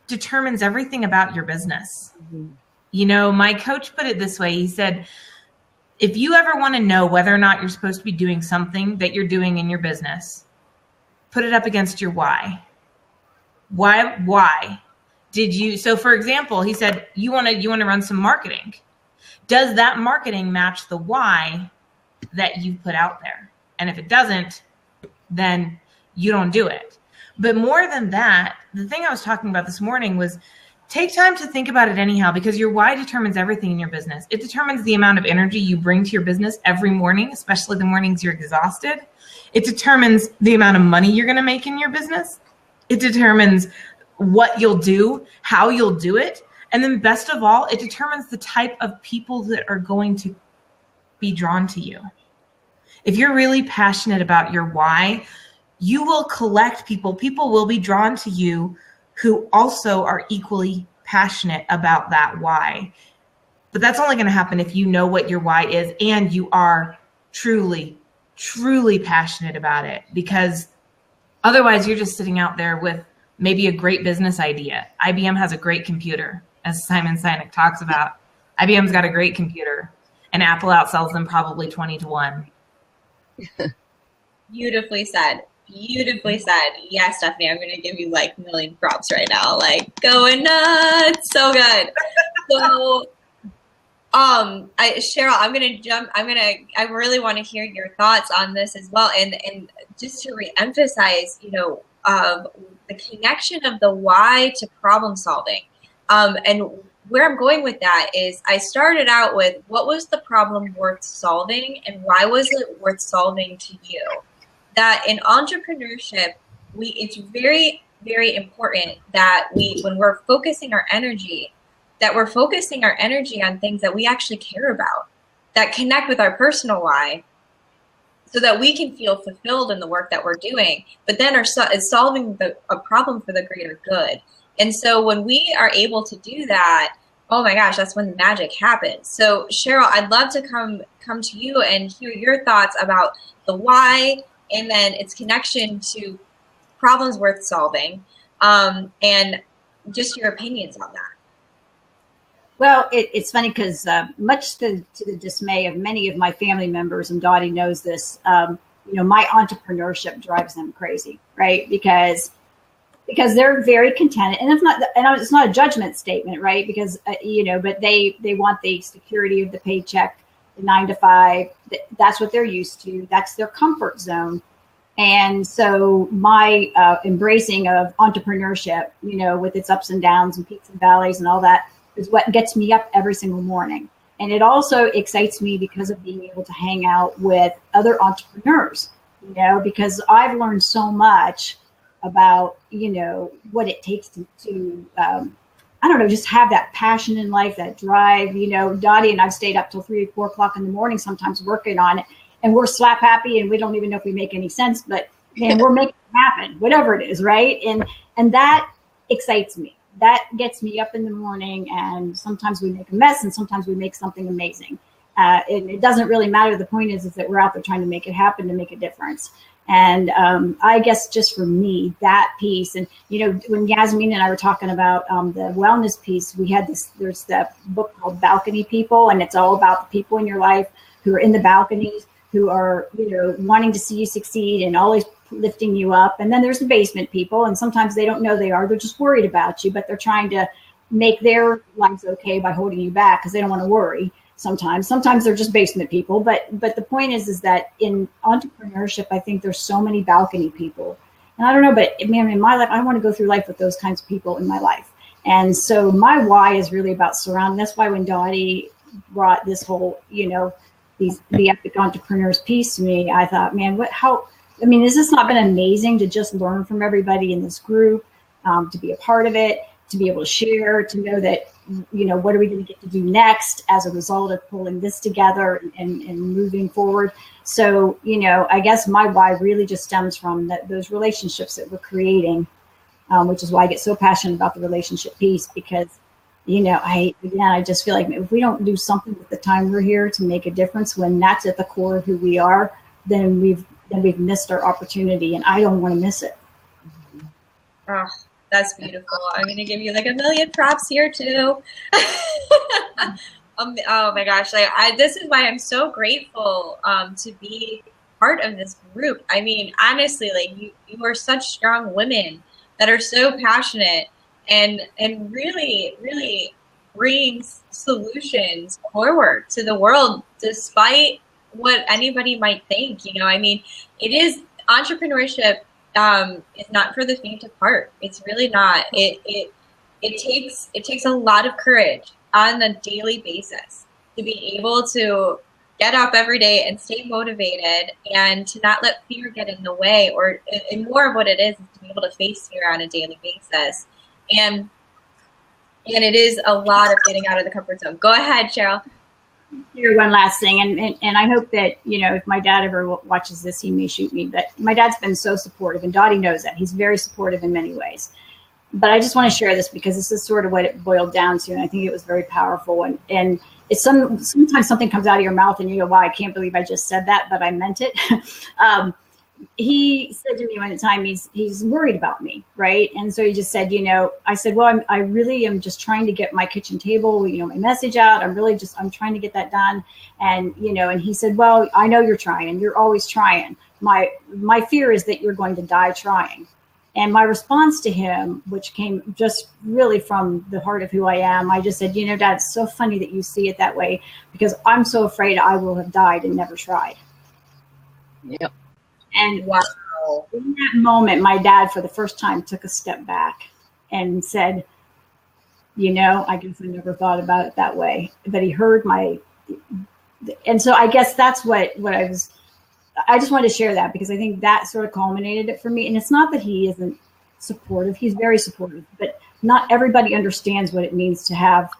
determines everything about your business. Mm-hmm. My coach put it this way. He said, if you ever want to know whether or not you're supposed to be doing something that you're doing in your business, put it up against your why. Why did you? So for example, he said, you want to run some marketing. Does that marketing match the why that you put out there? And if it doesn't, then you don't do it. But more than that, the thing I was talking about this morning was take time to think about it anyhow, because your why determines everything in your business. It determines the amount of energy you bring to your business every morning, especially the mornings you're exhausted. It determines the amount of money you're going to make in your business. It determines what you'll do, how you'll do it. And then best of all, it determines the type of people that are going to be drawn to you. If you're really passionate about your why, you will collect people. People will be drawn to you who also are equally passionate about that why. But that's only going to happen if you know what your why is and you are truly, truly passionate about it. Because otherwise you're just sitting out there with maybe a great business idea. IBM has a great computer, as Simon Sinek talks about. IBM's got a great computer, and Apple outsells them probably 20-1. Beautifully said. Beautifully said. Yeah, Stephanie, I'm going to give you like million props right now. Like going nuts. So good. So, Cheryl, I really want to hear your thoughts on this as well. And just to reemphasize, the connection of the why to problem solving. And where I'm going with that is I started out with what was the problem worth solving and why was it worth solving to you? That in entrepreneurship, it's very, very important that when we're focusing our energy, that we're focusing our energy on things that we actually care about, that connect with our personal why, so that we can feel fulfilled in the work that we're doing, but then is solving a problem for the greater good. And so when we are able to do that, oh my gosh, that's when the magic happens. So Cheryl, I'd love to come to you and hear your thoughts about the why and then its connection to problems worth solving, and just your opinions on that. Well, it's funny because much to the dismay of many of my family members, and Dottie knows this, my entrepreneurship drives them crazy, right? Because they're very contented, and it's not a judgment statement, right? Because but they want the security of the paycheck, the 9 to 5. That's what they're used to. That's their comfort zone. And so my embracing of entrepreneurship, with its ups and downs and peaks and valleys and all that, is what gets me up every single morning. And it also excites me because of being able to hang out with other entrepreneurs, because I've learned so much about, what it takes to just have that passion in life, that drive. Dottie and I've stayed up till 3 or 4 o'clock in the morning, sometimes working on it, and we're slap happy and we don't even know if we make any sense, but man, we're making it happen, whatever it is. Right. And that excites me. That gets me up in the morning, and sometimes we make a mess and sometimes we make something amazing. And it doesn't really matter. The point is that we're out there trying to make it happen, to make a difference. And I guess just for me, that piece, and, when Yasmin and I were talking about the wellness piece, there's that book called Balcony People, and it's all about the people in your life who are in the balconies, who are, wanting to see you succeed and always lifting you up. And then there's the basement people, and sometimes they don't know they're just worried about you, but they're trying to make their lives okay by holding you back because they don't want to worry. Sometimes they're just basement people, but the point is that in entrepreneurship, I think there's so many balcony people, and I don't know, but man, in my life, I want to go through life with those kinds of people in my life. And so my why is really about surrounding. That's why when Dottie brought this whole, the epic entrepreneurs piece to me, I thought, man, has this not been amazing to just learn from everybody in this group, to be a part of it, to be able to share, to know that, what are we going to get to do next as a result of pulling this together and moving forward. So, I guess my why really just stems from those relationships that we're creating, which is why I get so passionate about the relationship piece, because, I just feel like if we don't do something with the time we're here to make a difference, when that's at the core of who we are, then we've missed our opportunity, and I don't want to miss it. Oh, that's beautiful. I'm going to give you like a million props here too. Oh my gosh. This is why I'm so grateful to be part of this group. I mean, honestly, you are such strong women that are so passionate and really, really bringing solutions forward to the world, despite what anybody might think. I mean, it is entrepreneurship. Is not for the faint of heart. It's really not. It takes a lot of courage on a daily basis to be able to get up every day and stay motivated and to not let fear get in the way, and more of what it is to be able to face fear on a daily basis. And it is a lot of getting out of the comfort zone. Go ahead, Cheryl. Here, one last thing, and I hope that if my dad ever watches this, he may shoot me. But my dad's been so supportive, and Dottie knows that. He's very supportive in many ways. But I just want to share this because this is sort of what it boiled down to, and I think it was very powerful. And it's sometimes something comes out of your mouth, and you go, "Wow, I can't believe I just said that," but I meant it. He said to me one time, he's worried about me, right? And so he just said, I said, well, I really am just trying to get my kitchen table, my message out. I'm trying to get that done. And, and he said, well, I know you're trying. You're always trying. My fear is that you're going to die trying. And my response to him, which came just really from the heart of who I am, I just said, Dad, it's so funny that you see it that way, because I'm so afraid I will have died and never tried. Yep. And wow, in that moment, my dad, for the first time, took a step back and said, I guess I never thought about it that way. But he heard and so I guess that's what I just wanted to share that, because I think that sort of culminated it for me. And it's not that he isn't supportive. He's very supportive, but not everybody understands what it means to have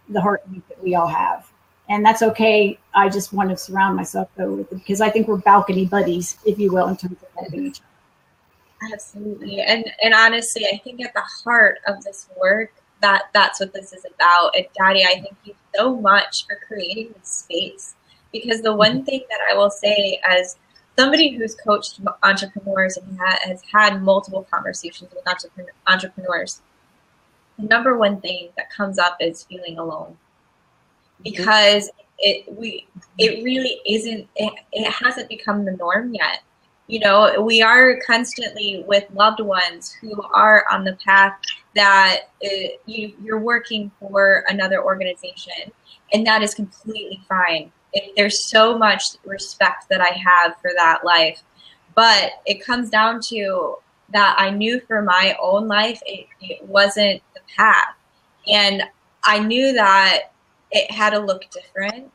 the heartbeat that we all have. And that's okay. I just want to surround myself though with it, because I think we're balcony buddies, if you will, in terms of helping each other. Absolutely. And honestly, I think at the heart of this work, that's what this is about. And Dottie, I thank you so much for creating this space, because the one thing that I will say, as somebody who's coached entrepreneurs and has had multiple conversations with entrepreneurs, the number one thing that comes up is feeling alone. Because it really isn't, it hasn't become the norm yet. We are constantly with loved ones who are on the path that you're working for another organization, and that is completely fine. There's so much respect that I have for that life, but it comes down to that I knew for my own life, it wasn't the path. And I knew that it had to look different,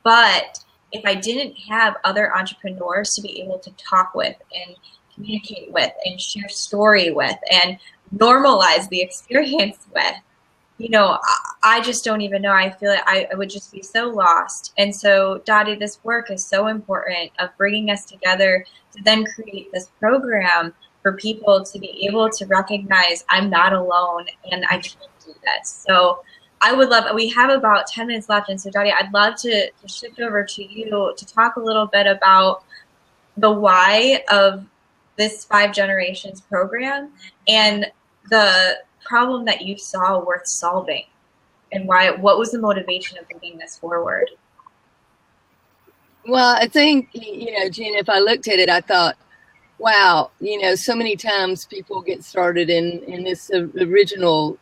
but if I didn't have other entrepreneurs to be able to talk with and communicate with and share story with and normalize the experience with, I just don't even know. I feel like I would just be so lost. And so, Dottie, this work is so important of bringing us together to then create this program for people to be able to recognize I'm not alone and I can do this. So I would love, we have about 10 minutes left. And so, Dottie, I'd love to shift over to you to talk a little bit about the why of this 5 Generations program and the problem that you saw worth solving, and what was the motivation of bringing this forward? Well, I think, Jen, if I looked at it, I thought, wow, so many times people get started in this original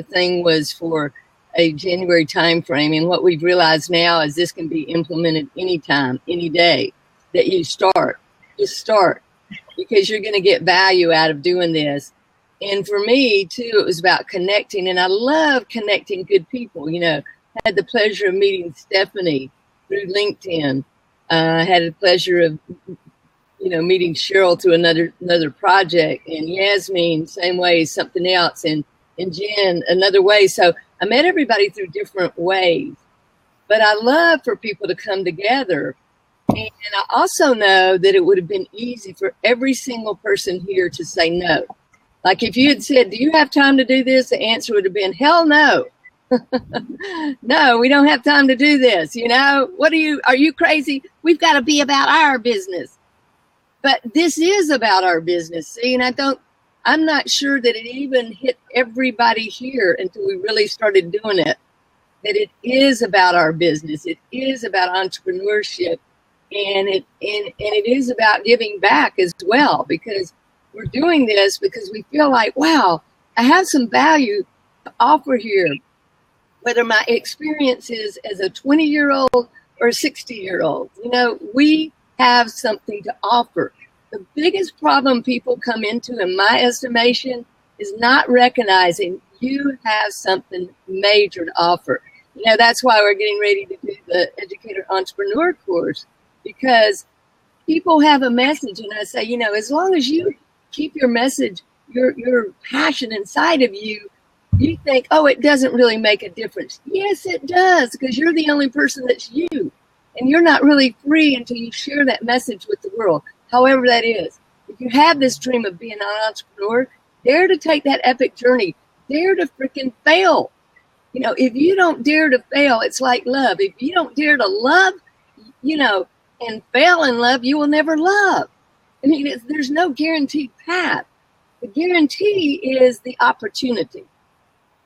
thing was for a January time frame, and what we've realized now is this can be implemented anytime, any day that you start. Just start, because you're going to get value out of doing this. And for me too, it was about connecting, and I love connecting good people. I had the pleasure of meeting Stephanie through LinkedIn. I had the pleasure of meeting Cheryl through another project, and Yasmin same way, something else, and Jen another way. So I met everybody through different ways, but I love for people to come together. And I also know that it would have been easy for every single person here to say no. Like if you had said, do you have time to do this? The answer would have been, hell no. No, we don't have time to do this. You know, are you crazy? We've got to be about our business. But this is about our business. See, and I'm not sure that it even hit everybody here until we really started doing it, that it is about our business. It is about entrepreneurship. And it is about giving back as well, because we're doing this because we feel like, wow, I have some value to offer here, whether my experience is as a 20-year-old or a 60-year-old. You know, we have something to offer. The biggest problem people come into, in my estimation, is not recognizing you have something major to offer. You know, that's why we're getting ready to do the Educator Entrepreneur course, because people have a message. And I say, you know, as long as you keep your message, your passion inside of you, you think, oh, it doesn't really make a difference. Yes, it does, because you're the only person that's you. And you're not really free until you share that message with the world, however that is. If you have this dream of being an entrepreneur, dare to take that epic journey. Dare to freaking fail. You know, if you don't dare to fail, it's like love. If you don't dare to love, you know, and fail in love, you will never love. I mean, there's no guaranteed path. The guarantee is the opportunity.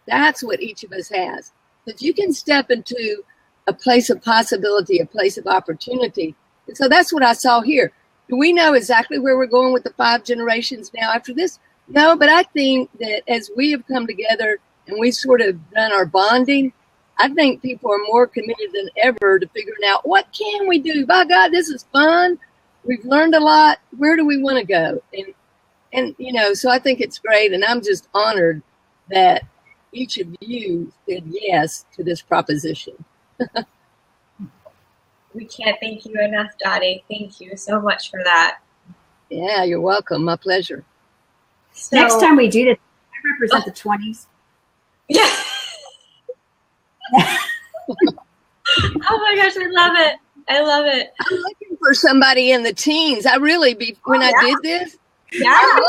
That's what each of us has. If you can step into a place of possibility, a place of opportunity. And so that's what I saw here. Do we know exactly where we're going with the 5 generations now after this? No, but I think that as we have come together and we've sort of done our bonding, I think people are more committed than ever to figuring out, what can we do? By God, this is fun. We've learned a lot. Where do we want to go? And you know, so I think it's great. And I'm just honored that each of you said yes to this proposition. We can't thank you enough, Dottie. Thank you so much for that. Yeah, you're welcome. My pleasure. So, next time we do this, I represent the 20s. Yeah. Oh my gosh, I love it. I love it. I'm looking for somebody in the teens. I really when I did this, yeah,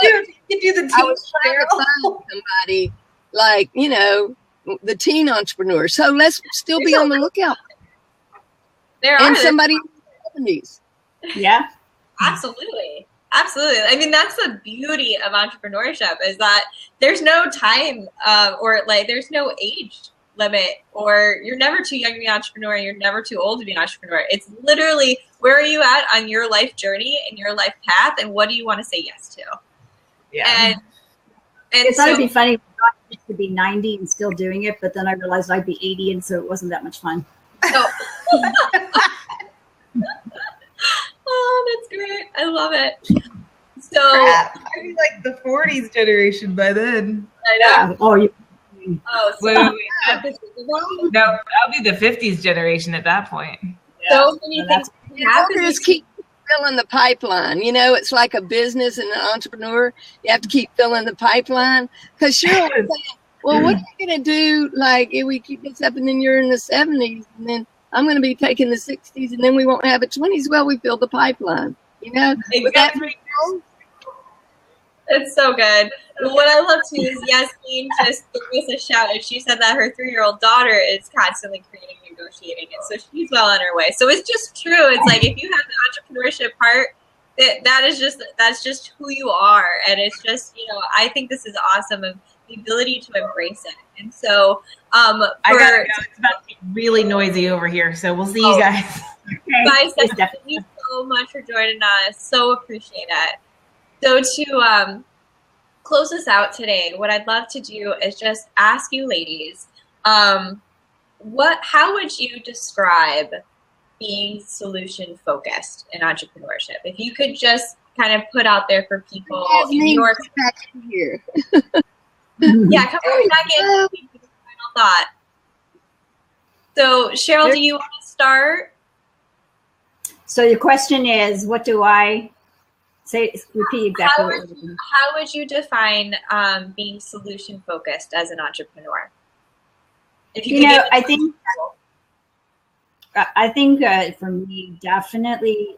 you do the teens. I was trying to find somebody like, you know, the teen entrepreneur. So let's still be on the lookout. There and are somebody in the 70s. Yeah. Absolutely. Absolutely. I mean, that's the beauty of entrepreneurship, is that there's no time or like there's no age limit, or you're never too young to be an entrepreneur. You're never too old to be an entrepreneur. It's literally, where are you at on your life journey and your life path, and what do you want to say yes to? Yeah. And I thought it'd be funny to be 90 and still doing it, but then I realized I'd be 80, and so it wasn't that much fun. So, oh, that's great. I love it. So I'd be like the 40s generation by then. I know. Yeah. Oh, you. Oh, so Wait. No, I'll be the 50s generation at that point. so many things happen. Just keep filling the pipeline. You know, it's like a business and an entrepreneur. You have to keep filling the pipeline. Because sure, I'm saying, well, what are you going to do? Like, if we keep this up and then you're in the 70s, and then I'm going to be taking the 60s, and then we won't have a 20s. Well, we fill the pipeline. You know, with that. It's so good. What I love too is Yasmin just gave us a shout out. She said that her 3-year-old daughter is constantly creating, negotiating, and so she's well on her way. So it's just true. It's like, if you have the entrepreneurship part, that's just who you are, and it's just, you know, I think this is awesome, of the ability to embrace it. And so I gotta go. It's about to get really noisy over here, so we'll see you guys. Guys, thank you so much for joining us. So appreciate it. So to close us out today, what I'd love to do is just ask you ladies, how would you describe being solution focused in entrepreneurship? If you could just kind of put out there for people in your back in here. Yeah, come on back in. Final thought. So Cheryl, do you want to start? So your question is, what do I say? Repeat exactly. How would you define being solution focused as an entrepreneur? If you could I think for me, definitely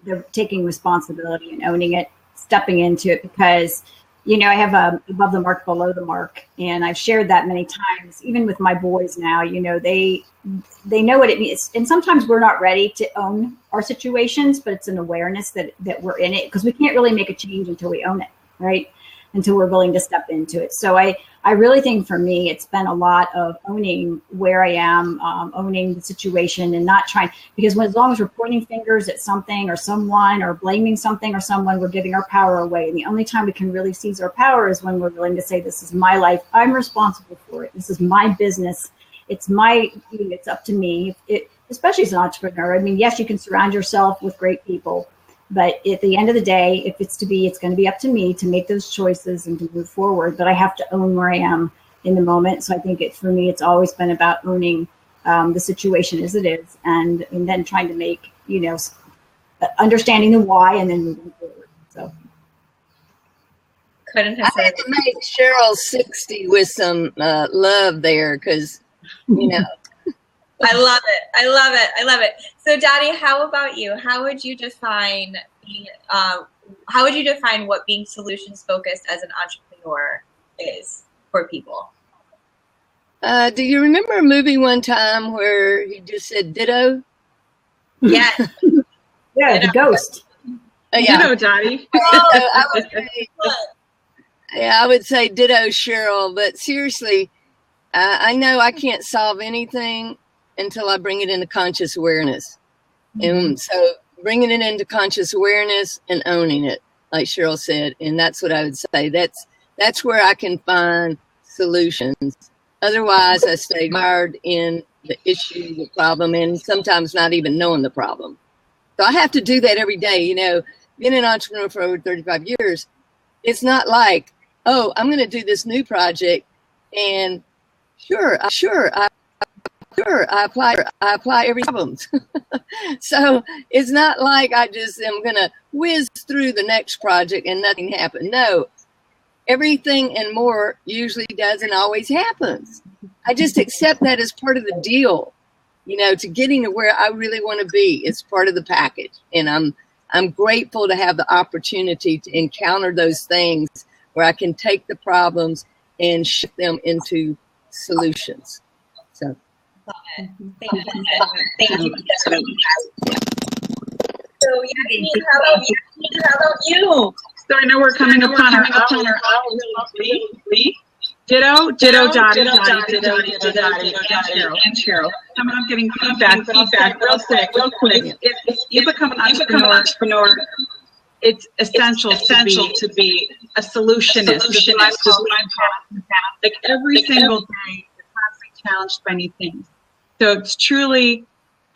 the taking responsibility and owning it, stepping into it, because I have a above the mark, below the mark, and I've shared that many times, even with my boys now. They know what it means, and sometimes we're not ready to own our situations, but it's an awareness that we're in it, because we can't really make a change until we own it, right? Until we're willing to step into it. So I really think for me, it's been a lot of owning where I am, owning the situation, and not trying, because as long as we're pointing fingers at something or someone, or blaming something or someone, we're giving our power away. And the only time we can really seize our power is when we're willing to say, this is my life. I'm responsible for it. This is my business. It's it's up to me. Especially as an entrepreneur. I mean, yes, you can surround yourself with great people, but at the end of the day, if it's to be, it's going to be up to me to make those choices and to move forward. But I have to own where I am in the moment. So I think for me, it's always been about owning the situation as it is, and then trying to make, understanding the why and then moving forward. So couldn't have I had to make Cheryl 60 with some love there, because, I love it. I love it. I love it. So, Daddy, how about you? How would you define what being solutions focused as an entrepreneur is for people? Do you remember a movie one time where he just said ditto? Yes. Yeah, the ghost. Yeah. Ditto, Daddy. I would say ditto, Cheryl. But seriously, I know I can't solve anything until I bring it into conscious awareness. And so bringing it into conscious awareness and owning it, like Cheryl said, and that's what I would say. That's where I can find solutions. Otherwise, I stay mired in the issue, the problem, and sometimes not even knowing the problem. So I have to do that every day. Being an entrepreneur for over 35 years, it's not like, oh, I'm going to do this new project, and I apply every problem. So it's not like I just am going to whiz through the next project and nothing happened. No, everything and more usually doesn't always happens. I just accept that as part of the deal, to getting to where I really want to be. It's part of the package. And I'm grateful to have the opportunity to encounter those things where I can take the problems and shift them into solutions. So. Thank you. So, how about you? So I know we're coming upon our hour really. Ditto, Dottie, and Cheryl. I'm getting feedback real quick. If you become an entrepreneur, it's essential to be a solutionist. Like every single day, you're constantly challenged by new things. So it's truly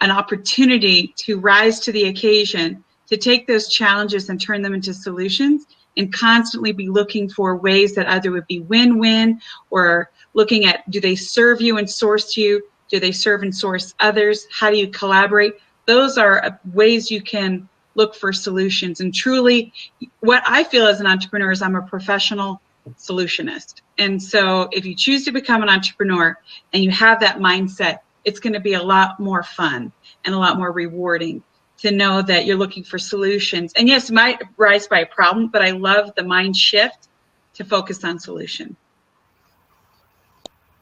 an opportunity to rise to the occasion, to take those challenges and turn them into solutions, and constantly be looking for ways that either would be win-win, or looking at, do they serve you and source you? Do they serve and source others? How do you collaborate? Those are ways you can look for solutions. And truly, what I feel as an entrepreneur is I'm a professional solutionist. And so if you choose to become an entrepreneur and you have that mindset, it's going to be a lot more fun and a lot more rewarding to know that you're looking for solutions. And yes, it might rise by a problem, but I love the mind shift to focus on solution.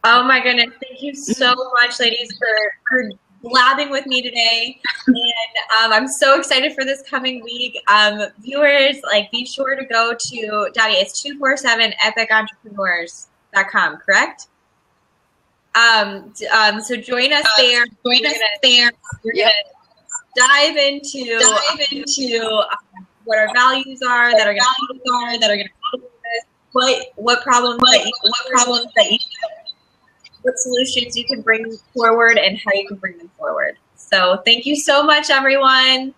Oh my goodness. Thank you so much, ladies, for blabbing with me today. And I'm so excited for this coming week. Viewers, be sure to go to, Daddy, it's 247epicentrepreneurs.com, correct? So join us there. We're gonna dive into what our values are that are gonna what problems what solutions you can bring forward and how you can bring them forward. So thank you so much, everyone.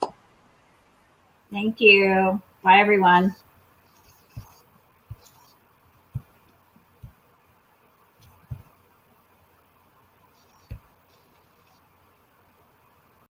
Thank you. Bye, everyone.